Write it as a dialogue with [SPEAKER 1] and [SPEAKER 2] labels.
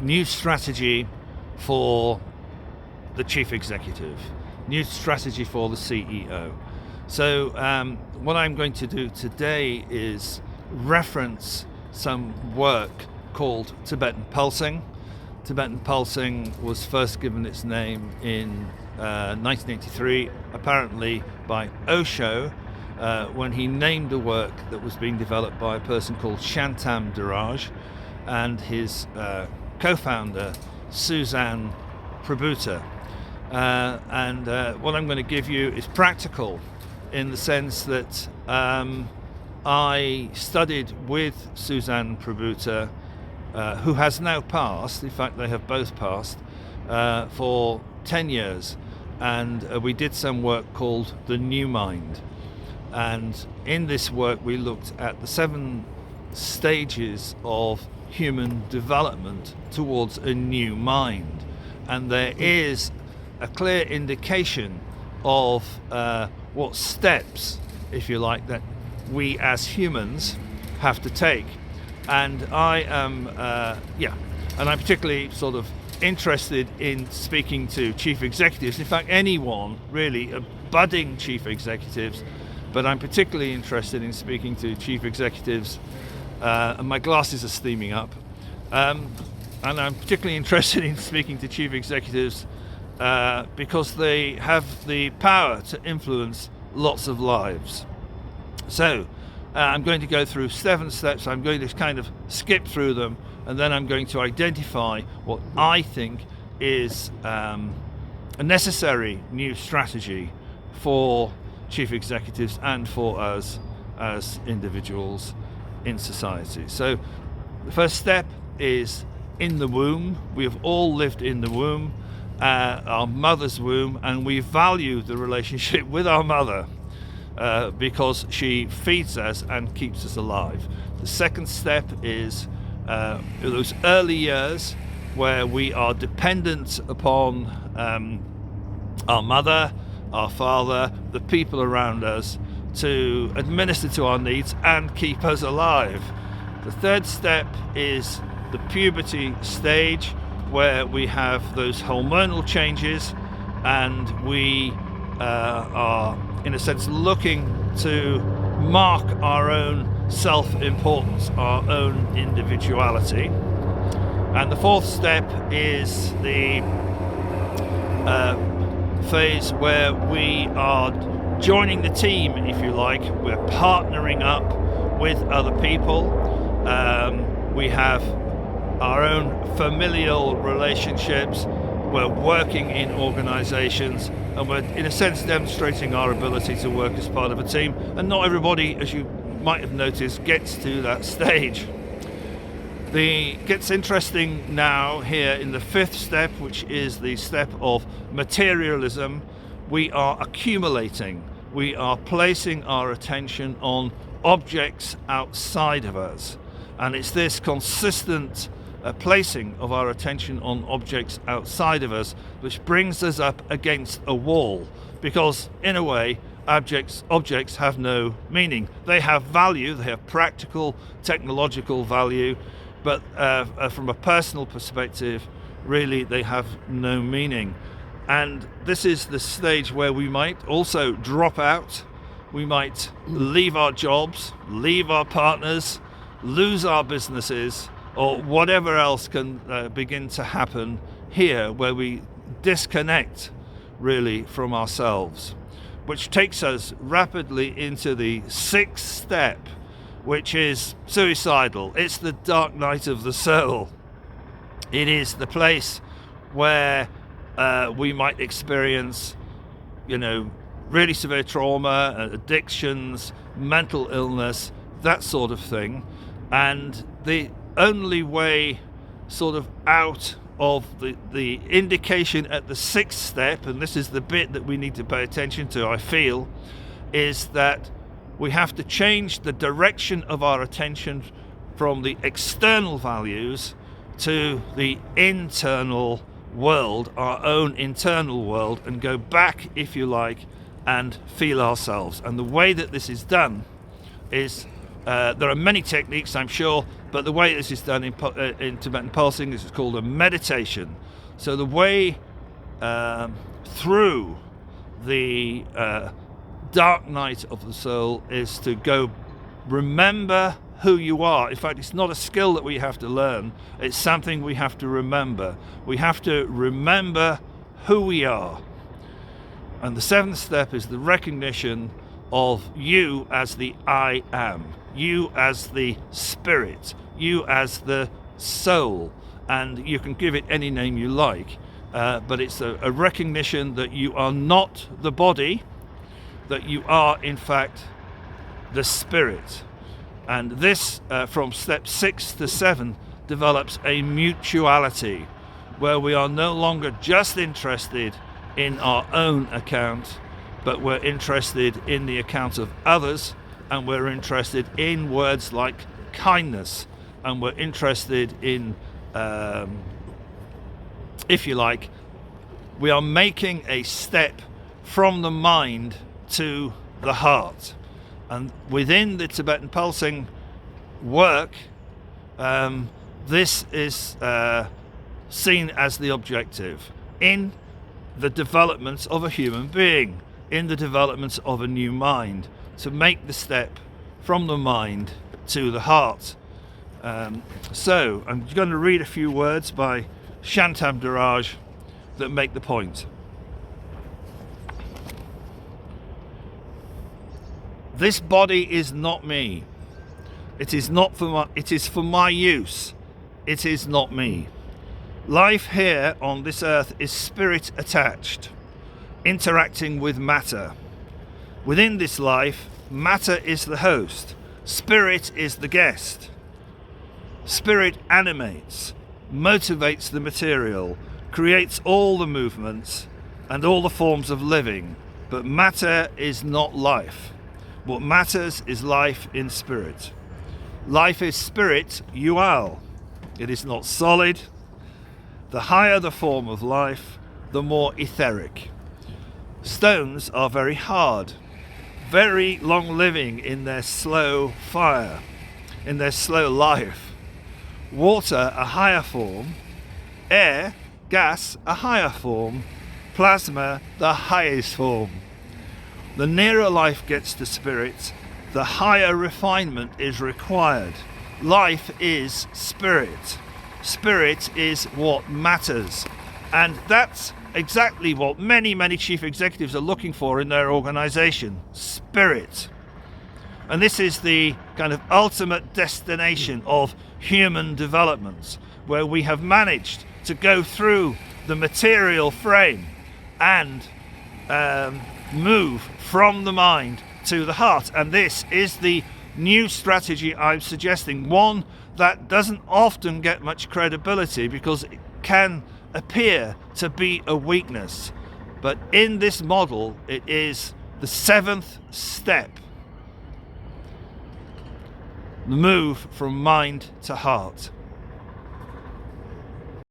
[SPEAKER 1] new strategy for the chief executive, new strategy for the CEO. So what I'm going to do today is reference some work called Tibetan Pulsing. Tibetan Pulsing was first given its name in 1983, apparently by Osho, when he named a work that was being developed by a person called Shantam Dharaj and his co-founder Suzanne Prabhuta. And what I'm going to give you is practical in the sense that I studied with Suzanne Prabhuta, who has now passed, in fact they have both passed, for 10 years. And we did some work called The New Mind. And in this work we looked at the 7 stages of human development towards a new mind. And there is a clear indication of what steps, if you like, that we as humans have to take. And I am, and I'm particularly sort of interested in speaking to chief executives, in fact anyone really, budding chief executives, but I'm particularly interested in speaking to chief executives, and my glasses are steaming up, and I'm particularly interested in speaking to chief executives because they have the power to influence lots of lives. So I'm going to go through 7 steps. I'm going to kind of skip through them, and then I'm going to identify what I think is a necessary new strategy for chief executives and for us as individuals in society. So the first step is in the womb. We have all lived in the womb, our mother's womb, and we value the relationship with our mother because she feeds us and keeps us alive. The second step is those early years where we are dependent upon our mother, our father, the people around us to administer to our needs and keep us alive. The third step is the puberty stage, where we have those hormonal changes and we are in a sense looking to mark our own self-importance, our own individuality. And the fourth step is the phase where we are joining the team, if you like. We're partnering up with other people. We have our own familial relationships. We're working in organizations, and we're in a sense demonstrating our ability to work as part of a team. And not everybody, as you might have noticed, gets to that stage. It gets interesting now here in the 5th step, which is the step of materialism. We are accumulating. We are placing our attention on objects outside of us. And it's this consistent placing of our attention on objects outside of us which brings us up against a wall, because in a way objects have no meaning. They have value, they have practical, technological value, but from a personal perspective, really they have no meaning. And this is the stage where we might also drop out. We might leave our jobs, leave our partners, lose our businesses, or whatever else can begin to happen here, where we disconnect really from ourselves, which takes us rapidly into the 6th step, which is suicidal. It's the dark night of the soul. It is the place where we might experience, really severe trauma, addictions, mental illness, that sort of thing. And the only way sort of out of the indication at the 6th step, and this is the bit that we need to pay attention to, I feel, is that we have to change the direction of our attention from the external values to the internal world, our own internal world, and go back, if you like, and feel ourselves. And the way that this is done is There are many techniques, I'm sure, but the way this is done in Tibetan Pulsing is called a meditation. So the way through the dark night of the soul is to go remember who you are. In fact, it's not a skill that we have to learn, it's something we have to remember. We have to remember who we are. And the seventh step is the recognition of you as the I am, you as the spirit, you as the soul, and you can give it any name you like, but it's a recognition that you are not the body, that you are in fact the spirit. And this from step 6 to 7 develops a mutuality where we are no longer just interested in our own account, but we're interested in the account of others, and we're interested in words like kindness, and we're interested in, if you like, we are making a step from the mind to the heart. And within the Tibetan Pulsing work, this is seen as the objective in the development of a human being, in the development of a new mind, to make the step from the mind to the heart. So I'm going to read a few words by Shantam Daraj that make the point. This body is not me. It is not for my, it is for my use. It is not me. Life here on this earth is spirit attached, interacting with matter. Within this life, matter is the host, spirit is the guest. Spirit animates, motivates the material, creates all the movements and all the forms of living, but matter is not life. What matters is life in spirit. Life is spirit, yual. It is not solid. The higher the form of life, the more etheric. Stones are very hard, very long living in their slow fire, in their slow life. Water, a higher form. Air, gas, a higher form. Plasma, the highest form. The nearer life gets to spirit, the higher refinement is required. Life is spirit. Spirit is what matters. And that's exactly what many, many chief executives are looking for in their organization. Spirit. And this is the kind of ultimate destination of human development, where we have managed to go through the material frame and move from the mind to the heart. And this is the new strategy I'm suggesting, one that doesn't often get much credibility because it can appear to be a weakness. But in this model, it is the seventh step, the move from mind to heart.